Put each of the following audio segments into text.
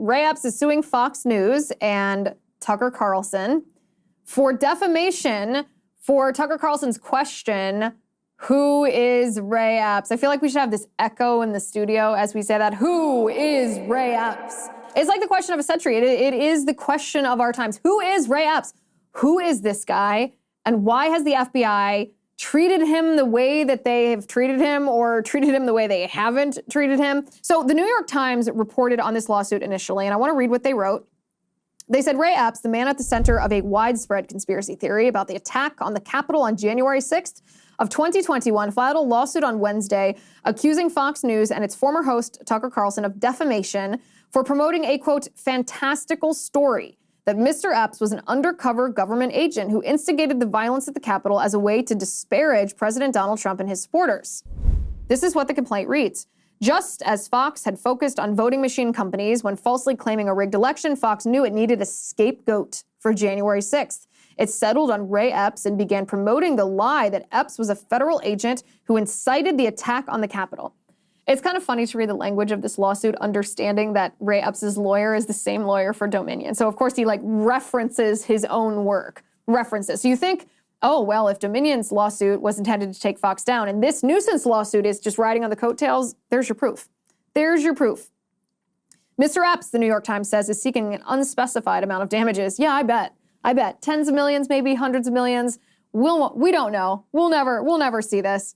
Ray Epps is suing Fox News and Tucker Carlson for defamation for Tucker Carlson's question, who is Ray Epps? I feel like we should have this echo in the studio as we say that. Who is Ray Epps? It's like the question of a century. It is the question of our times. Who is Ray Epps? Who is this guy? And why has the FBI treated him the way that they have treated him, or treated him the way they haven't treated him? So the New York Times reported on this lawsuit initially, and I want to read what they wrote. They said Ray Epps, the man at the center of a widespread conspiracy theory about the attack on the Capitol on January 6th of 2021, filed a lawsuit on Wednesday accusing Fox News and its former host, Tucker Carlson, of defamation for promoting a, quote, fantastical story that Mr. Epps was an undercover government agent who instigated the violence at the Capitol as a way to disparage President Donald Trump and his supporters. This is what the complaint reads. Just as Fox had focused on voting machine companies when falsely claiming a rigged election, Fox knew it needed a scapegoat for January 6th. It settled on Ray Epps and began promoting the lie that Epps was a federal agent who incited the attack on the Capitol. It's kind of funny to read the language of this lawsuit, understanding that Ray Epps' lawyer is the same lawyer for Dominion. So of course he references his own work, So you think, oh, well, if Dominion's lawsuit was intended to take Fox down and this nuisance lawsuit is just riding on the coattails, there's your proof. There's your proof. Mr. Epps, the New York Times says, is seeking an unspecified amount of damages. Yeah, I bet. Tens of millions, maybe hundreds of millions. We don't know. We'll never see this.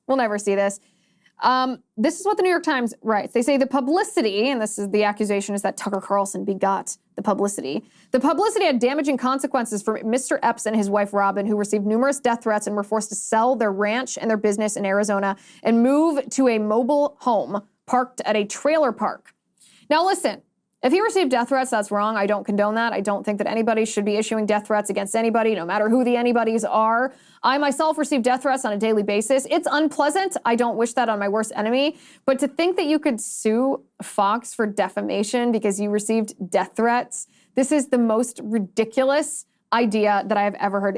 This is what the New York Times writes. They say the publicity, and this is the accusation, is that Tucker Carlson begot the publicity. The publicity had damaging consequences for Mr. Epps and his wife, Robin, who received numerous death threats and were forced to sell their ranch and their business in Arizona and move to a mobile home parked at a trailer park. Now listen, if he received death threats, that's wrong. I don't condone that. I don't think that anybody should be issuing death threats against anybody, no matter who the anybodies are. I myself receive death threats on a daily basis. It's unpleasant. I don't wish that on my worst enemy. But to think that you could sue Fox for defamation because you received death threats, this is the most ridiculous idea that I have ever heard.